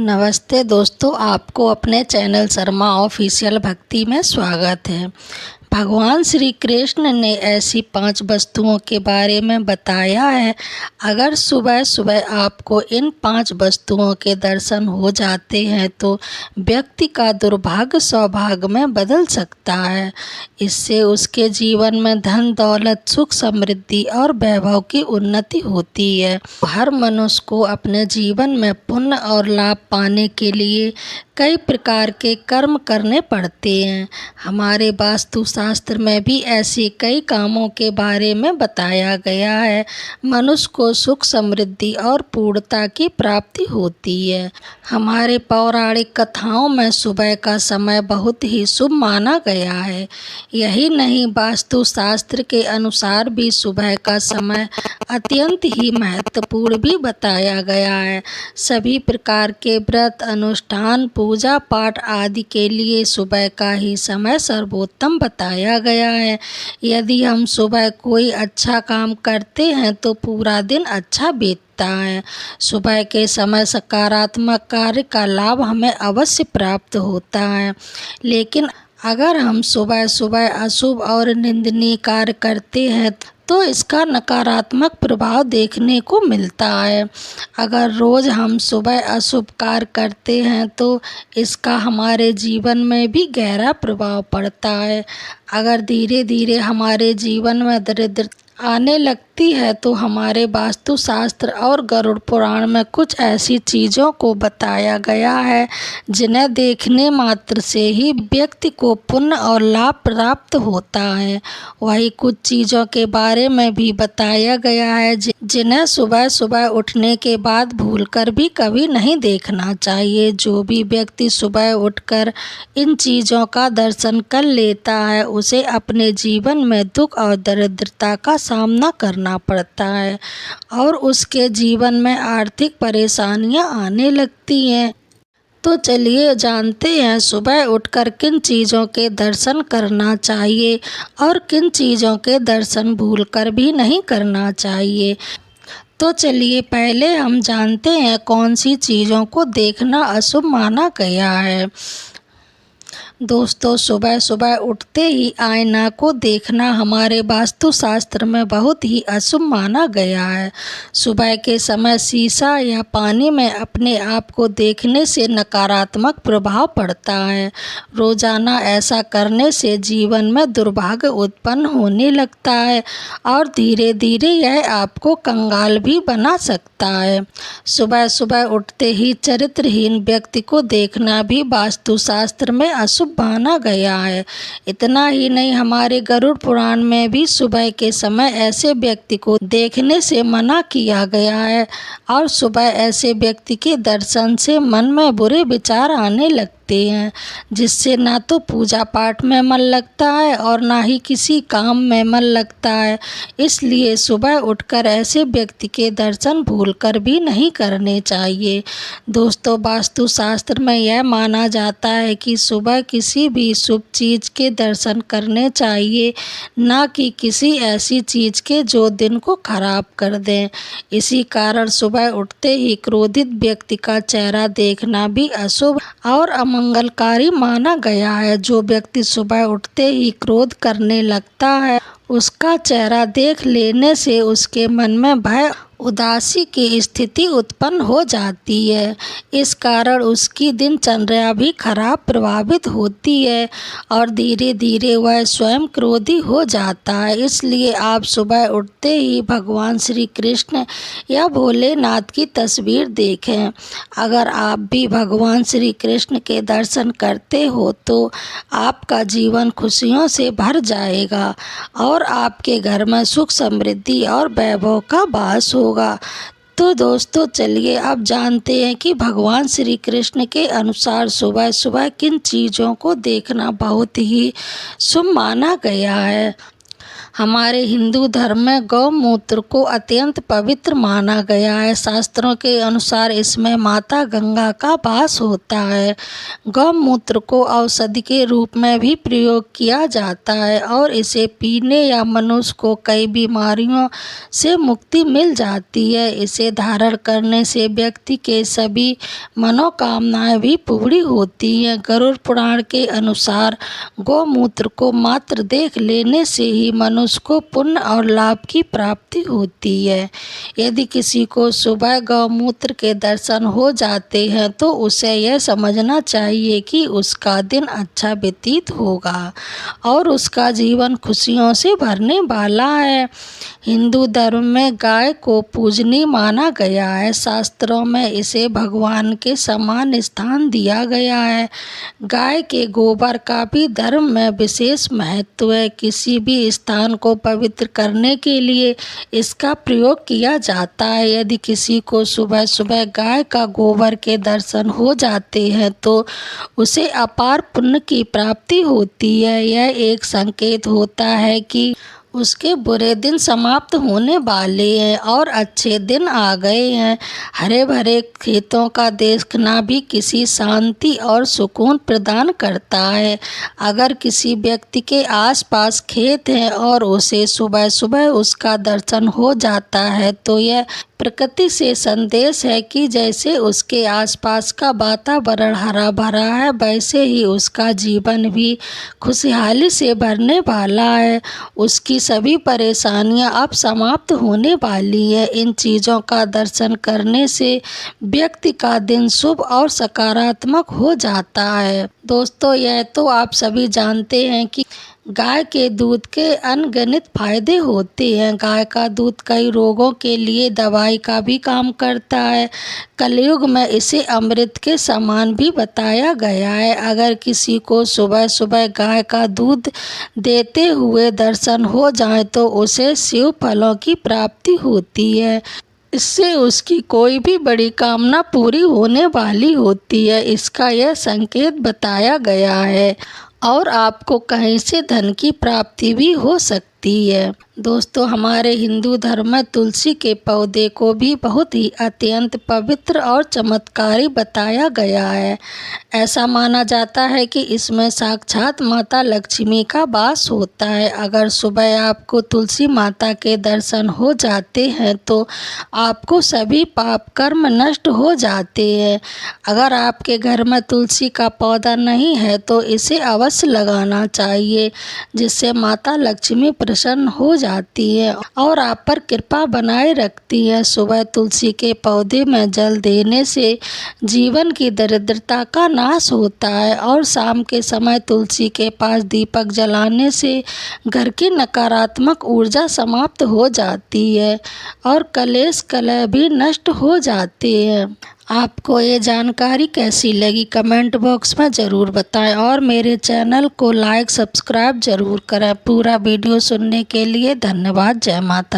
नमस्ते दोस्तों, आपको अपने चैनल शर्मा ऑफिशियल भक्ति में स्वागत है। भगवान श्री कृष्ण ने ऐसी 5 वस्तुओं के बारे में बताया है। अगर सुबह सुबह आपको इन 5 वस्तुओं के दर्शन हो जाते हैं तो व्यक्ति का दुर्भाग्य सौभाग्य में बदल सकता है। इससे उसके जीवन में धन दौलत सुख समृद्धि और वैभव की उन्नति होती है। हर मनुष्य को अपने जीवन में पुण्य और लाभ पाने के लिए कई प्रकार के कर्म करने पड़ते हैं। हमारे वास्तु शास्त्र में भी ऐसे कई कामों के बारे में बताया गया है। मनुष्य को सुख समृद्धि और पूर्णता की प्राप्ति होती है। हमारे पौराणिक कथाओं में सुबह का समय बहुत ही शुभ माना गया है। यही नहीं, वास्तु शास्त्र के अनुसार भी सुबह का समय अत्यंत ही महत्वपूर्ण भी बताया गया है। सभी प्रकार के व्रत अनुष्ठान पूजा पाठ आदि के लिए सुबह का ही समय सर्वोत्तम बताया गया है। यदि हम सुबह कोई अच्छा काम करते हैं तो पूरा दिन अच्छा बीतता है। सुबह के समय सकारात्मक कार्य का लाभ हमें अवश्य प्राप्त होता है, लेकिन अगर हम सुबह सुबह अशुभ और निंदनीय कार्य करते हैं तो इसका नकारात्मक प्रभाव देखने को मिलता है। अगर रोज़ हम सुबह अशुभ कार्य करते हैं तो इसका हमारे जीवन में भी गहरा प्रभाव पड़ता है। अगर धीरे धीरे हमारे जीवन में दरिद्रता आने लगती है तो हमारे वास्तु शास्त्र और गरुड़ पुराण में कुछ ऐसी चीज़ों को बताया गया है जिन्हें देखने मात्र से ही व्यक्ति को पुण्य और लाभ प्राप्त होता है। वही कुछ चीज़ों के बारे में भी बताया गया है जिन्हें सुबह सुबह उठने के बाद भूलकर भी कभी नहीं देखना चाहिए। जो भी व्यक्ति सुबह उठकर इन चीज़ों का दर्शन कर लेता है उसे अपने जीवन में दुख और दरिद्रता का सामना करना पड़ता है और उसके जीवन में आर्थिक परेशानियां आने लगती हैं। तो चलिए जानते हैं सुबह उठकर किन चीज़ों के दर्शन करना चाहिए और किन चीज़ों के दर्शन भूलकर भी नहीं करना चाहिए। तो चलिए पहले हम जानते हैं कौन सी चीज़ों को देखना अशुभ माना गया है। दोस्तों, सुबह सुबह उठते ही आईना को देखना हमारे वास्तु शास्त्र में बहुत ही अशुभ माना गया है। सुबह के समय शीशा या पानी में अपने आप को देखने से नकारात्मक प्रभाव पड़ता है। रोजाना ऐसा करने से जीवन में दुर्भाग्य उत्पन्न होने लगता है और धीरे धीरे यह आपको कंगाल भी बना सकता है। सुबह सुबह उठते ही चरित्रहीन व्यक्ति को देखना भी वास्तु शास्त्र में अशुभ माना गया है। इतना ही नहीं, हमारे गरुड़ पुराण में भी सुबह के समय ऐसे व्यक्ति को देखने से मना किया गया है और सुबह ऐसे व्यक्ति के दर्शन से मन में बुरे विचार आने लगते हैं, जिससे ना तो पूजा पाठ में मन लगता है और ना ही किसी काम में मन लगता है। इसलिए सुबह उठकर ऐसे व्यक्ति के दर्शन भूलकर भी नहीं करने चाहिए। दोस्तों, वास्तु शास्त्र में यह माना जाता है कि सुबह किसी भी शुभ चीज़ के दर्शन करने चाहिए, ना कि किसी ऐसी चीज़ के जो दिन को खराब कर दें। इसी कारण सुबह उठते ही क्रोधित व्यक्ति का चेहरा देखना भी अशुभ और अमंगलकारी माना गया है। जो व्यक्ति सुबह उठते ही क्रोध करने लगता है उसका चेहरा देख लेने से उसके मन में भय उदासी की स्थिति उत्पन्न हो जाती है। इस कारण उसकी दिनचर्या भी खराब प्रभावित होती है और धीरे धीरे वह स्वयं क्रोधी हो जाता है। इसलिए आप सुबह उठते ही भगवान श्री कृष्ण या भोलेनाथ की तस्वीर देखें। अगर आप भी भगवान श्री कृष्ण के दर्शन करते हो तो आपका जीवन खुशियों से भर जाएगा और आपके घर में सुख समृद्धि और वैभव का वास होगा। तो दोस्तों, चलिए अब जानते हैं कि भगवान श्री कृष्ण के अनुसार सुबह सुबह किन चीज़ों को देखना बहुत ही शुभ माना गया है। हमारे हिंदू धर्म में गौमूत्र को अत्यंत पवित्र माना गया है। शास्त्रों के अनुसार इसमें माता गंगा का वास होता है। गौमूत्र को औषधि के रूप में भी प्रयोग किया जाता है और इसे पीने या मनुष्य को कई बीमारियों से मुक्ति मिल जाती है। इसे धारण करने से व्यक्ति के सभी मनोकामनाएं भी पूरी होती हैं। गरुड़ पुराण के अनुसार गौमूत्र को मात्र देख लेने से ही मनुष्य को पुण्य और लाभ की प्राप्ति होती है। यदि किसी को सुबह गौमूत्र के दर्शन हो जाते हैं तो उसे यह समझना चाहिए कि उसका दिन अच्छा व्यतीत होगा और उसका जीवन खुशियों से भरने वाला है। हिंदू धर्म में गाय को पूजनीय माना गया है। शास्त्रों में इसे भगवान के समान स्थान दिया गया है। गाय के गोबर का भी धर्म में विशेष महत्व है। किसी भी स्थान को पवित्र करने के लिए इसका प्रयोग किया जाता है। यदि किसी को सुबह सुबह गाय का गोबर के दर्शन हो जाते हैं तो उसे अपार पुण्य की प्राप्ति होती है। यह एक संकेत होता है कि उसके बुरे दिन समाप्त होने वाले हैं और अच्छे दिन आ गए हैं। हरे भरे खेतों का देखना भी किसी शांति और सुकून प्रदान करता है। अगर किसी व्यक्ति के आसपास खेत हैं और उसे सुबह सुबह उसका दर्शन हो जाता है तो यह प्रकृति से संदेश है कि जैसे उसके आसपास का वातावरण हरा भरा है वैसे ही उसका जीवन भी खुशहाली से भरने वाला है। उसकी सभी परेशानियां अब समाप्त होने वाली है। इन चीज़ों का दर्शन करने से व्यक्ति का दिन शुभ और सकारात्मक हो जाता है। दोस्तों, यह तो आप सभी जानते हैं कि गाय के दूध के अनगिनत फायदे होते हैं। गाय का दूध कई रोगों के लिए दवाई का भी काम करता है। कलयुग में इसे अमृत के समान भी बताया गया है। अगर किसी को सुबह सुबह गाय का दूध देते हुए दर्शन हो जाए तो उसे शिव फलों की प्राप्ति होती है। इससे उसकी कोई भी बड़ी कामना पूरी होने वाली होती है। इसका यह संकेत बताया गया है और आपको कहीं से धन की प्राप्ति भी हो सकती है। दोस्तों, हमारे हिंदू धर्म में तुलसी के पौधे को भी बहुत ही अत्यंत पवित्र और चमत्कारी बताया गया है। ऐसा माना जाता है कि इसमें साक्षात माता लक्ष्मी का वास होता है। अगर सुबह आपको तुलसी माता के दर्शन हो जाते हैं तो आपको सभी पाप कर्म नष्ट हो जाते हैं। अगर आपके घर में तुलसी का पौधा नहीं है तो इसे अवश्य लगाना चाहिए, जिससे माता लक्ष्मी प्रसन्न हो जाती है और आप पर कृपा बनाए रखती है। सुबह तुलसी के पौधे में जल देने से जीवन की दरिद्रता का नाश होता है और शाम के समय तुलसी के पास दीपक जलाने से घर की नकारात्मक ऊर्जा समाप्त हो जाती है और कलेश कलह भी नष्ट हो जाते हैं। आपको ये जानकारी कैसी लगी कमेंट बॉक्स में ज़रूर बताएं और मेरे चैनल को लाइक सब्सक्राइब ज़रूर करें। पूरा वीडियो सुनने के लिए धन्यवाद। जय माता।